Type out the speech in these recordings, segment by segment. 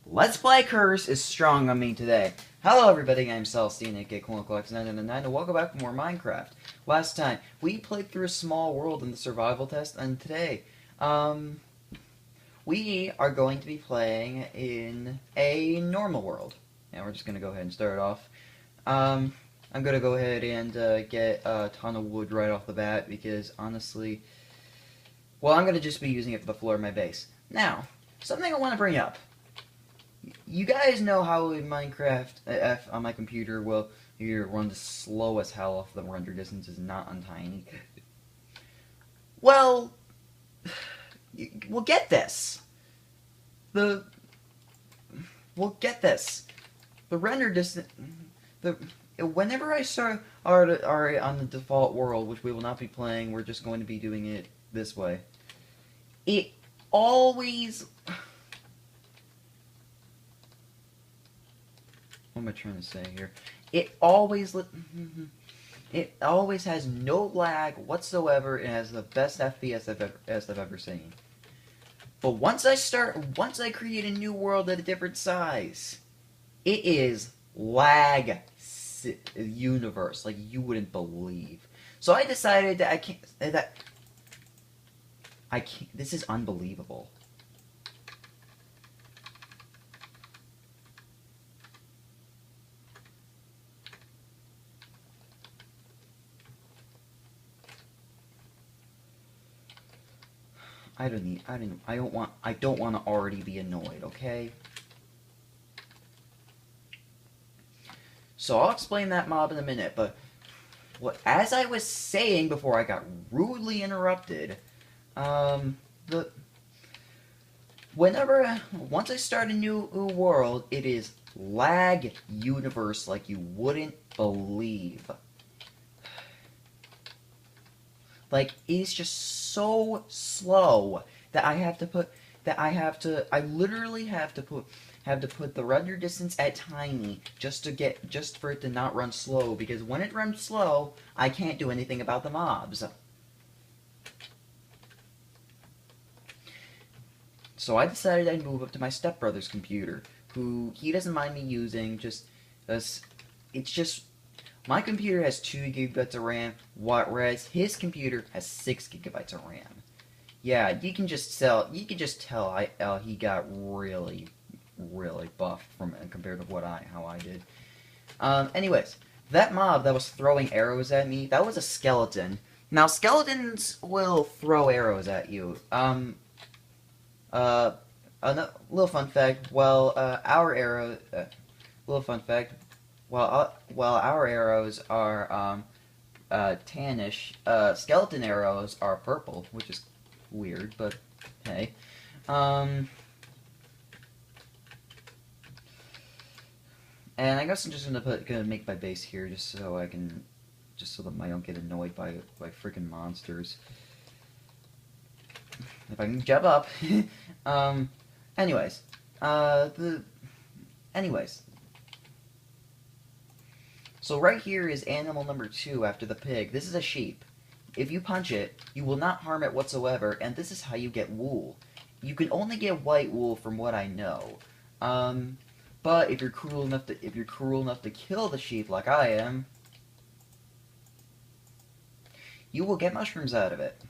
Let's Play Curse is strong on me today. Hello everybody, I'm Celestine, aka CoolCollect999, and welcome back to more Minecraft. Last time, we played through a small world in the survival test, and today, we are going to be playing in a normal world. And we're just going to go ahead and start off. I'm going to go ahead and get a ton of wood right off the bat, because honestly, well, I'm going to just be using it for the floor of my base. Now, something I want to bring up. You guys know how in Minecraft F on my computer will you run slow as hell if the render distance is not on tiny. Well, we'll get this. We'll get this. The render distance. Whenever I start are on the default world, which we will not be playing, we're just going to be doing it this way. It always. What am I trying to say here? It always has no lag whatsoever. It has the best FPS I've ever seen. But once I create a new world at a different size, it is lag universe like you wouldn't believe. So I decided that I can't. This is unbelievable. I don't want to already be annoyed, okay? So I'll explain that mob in a minute, but as I was saying before I got rudely interrupted, once I start a new world, it is lag universe like you wouldn't believe. Like, it's just so slow that I literally have to put the render distance at tiny just for it to not run slow, because when it runs slow, I can't do anything about the mobs. So I decided I'd move up to my stepbrother's computer, who he doesn't mind me using, it's just my computer has 2 gigabytes of RAM, whereas his computer has 6 gigabytes of RAM. Yeah, you can just tell he got really, really buffed compared to how I did. Anyways, that mob that was throwing arrows at me, that was a skeleton. Now, skeletons will throw arrows at you. A little fun fact, while our arrows are tannish, skeleton arrows are purple, which is weird, but hey. And I guess I'm just gonna make my base here just so that I don't get annoyed by freaking monsters. If I can jump up. Anyways, so right here is animal number 2 after the pig. This is a sheep. If you punch it, you will not harm it whatsoever, and this is how you get wool. You can only get white wool from what I know. But if you're cruel enough to kill the sheep like I am, you will get mushrooms out of it.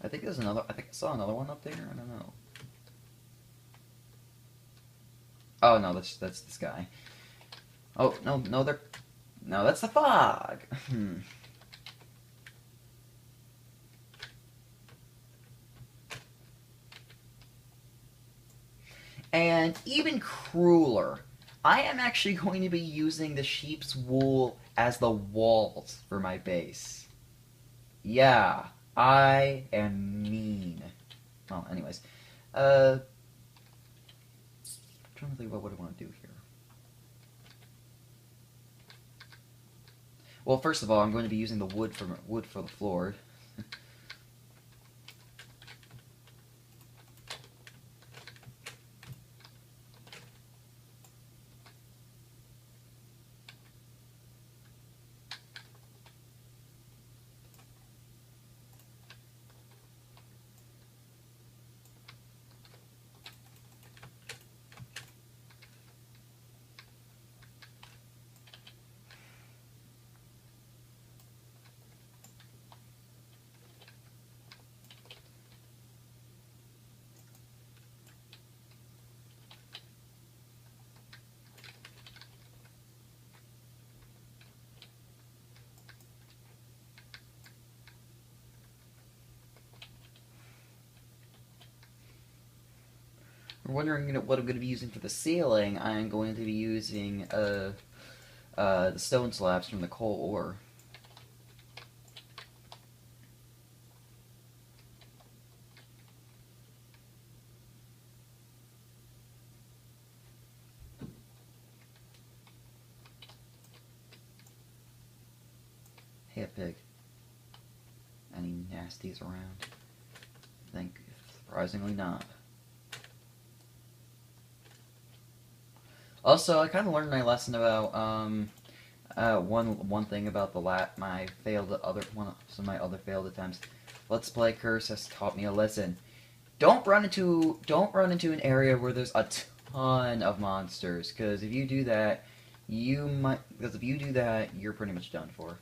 I think I saw another one up there. I don't know. Oh no, that's this guy. Oh no, that's the fog. And even crueler, I am actually going to be using the sheep's wool as the walls for my base. Yeah, I am mean. Well, anyways, I'm trying to think about what I want to do here. Well, first of all, I'm going to be using the wood for the floor. You're wondering what I'm going to be using for the ceiling. I'm going to be using the stone slabs from the coal ore. Hey, a pig. Any nasties around? I think surprisingly not. Also, I kind of learned my lesson about one thing about my some of my other failed attempts. Let's Play Curse has taught me a lesson. Don't run into an area where there's a ton of monsters, because if you do that, you're pretty much done for.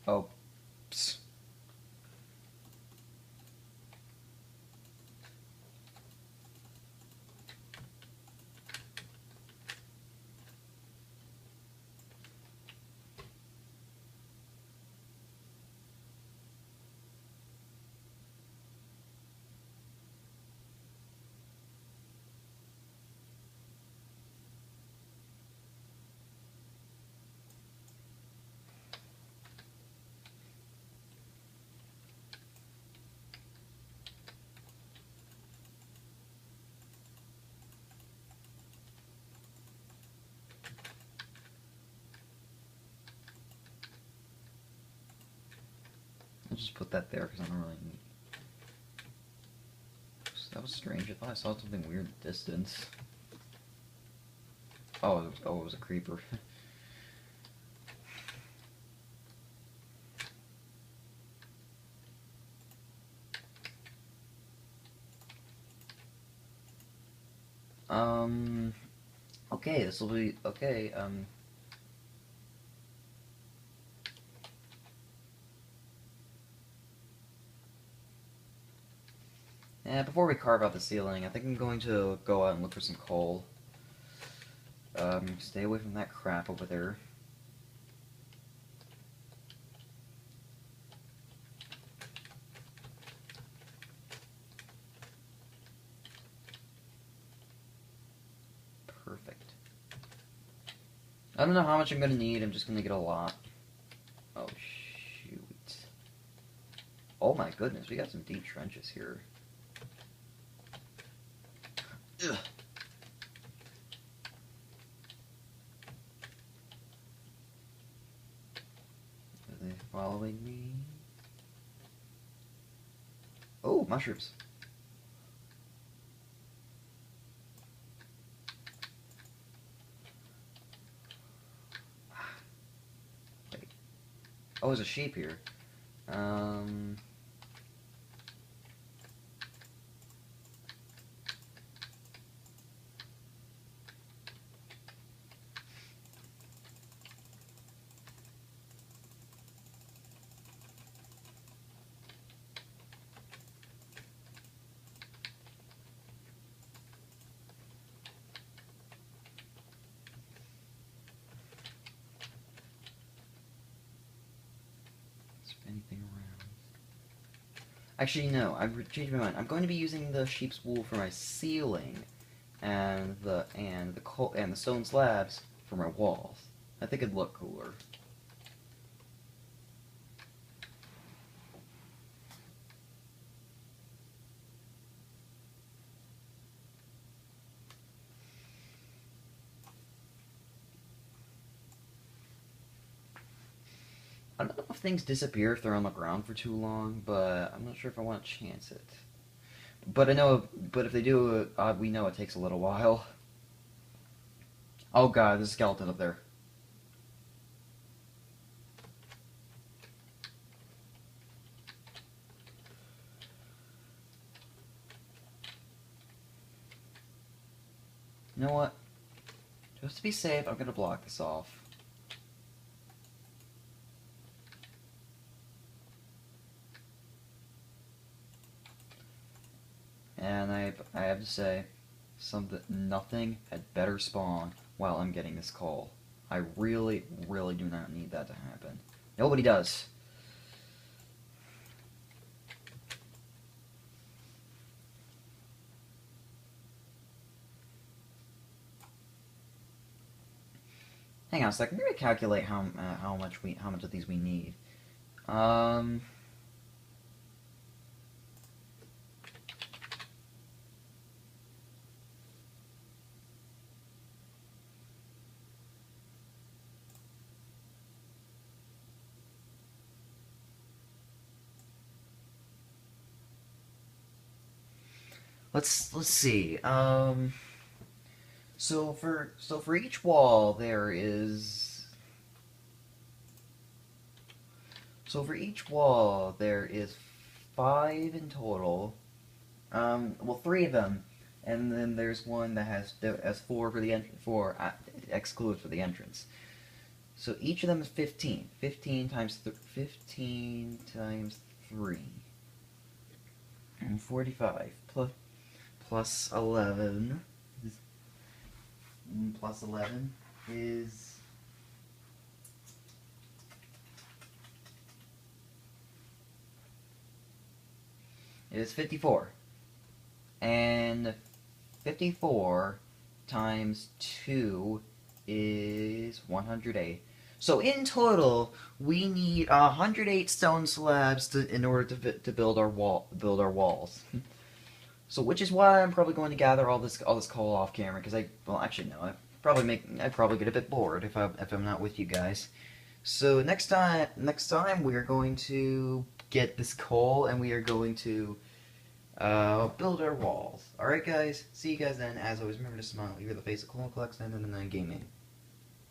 Oh, psst. I'll just put that there because I don't really need. That was strange. I thought I saw something weird in the distance. Oh, it was a creeper. Okay, this will be okay. Before we carve out the ceiling, I think I'm going to go out and look for some coal. Stay away from that crap over there. Perfect. I don't know how much I'm gonna need, I'm just gonna get a lot. Oh, shoot. Oh my goodness, we got some deep trenches here. Ugh. Are they following me? Oh, mushrooms. Wait. Oh, there's a sheep here. anything around. Actually, no. I've changed my mind. I'm going to be using the sheep's wool for my ceiling, and the stone slabs for my walls. I think it'd look cooler. I don't know if things disappear if they're on the ground for too long, but I'm not sure if I want to chance it. But if they do, we know it takes a little while. Oh god, there's a skeleton up there. You know what? Just to be safe, I'm gonna block this off. And I have to say, nothing had better spawn while I'm getting this coal. I really, really do not need that to happen. Nobody does. Hang on a second. I'm gonna calculate how much of these we need. Let's see. So for each wall there is. So for each wall there is 5 in total. Well, 3 of them, and then there's one that has 4 for the excludes for the entrance. So each of them is 15. 15 times 3. And 45 plus 11 plus 11 is it is 54. And 54 times 2 is 108. So in total, we need 108 stone slabs in order to build our walls. So which is why I'm probably going to gather all this coal off camera, because actually no, I'd probably get a bit bored if I'm not with you guys. So next time we are going to get this coal and we are going to build our walls. Alright guys, see you guys then. As always, remember to smile. You're the face of Colonel Collection and then gaming.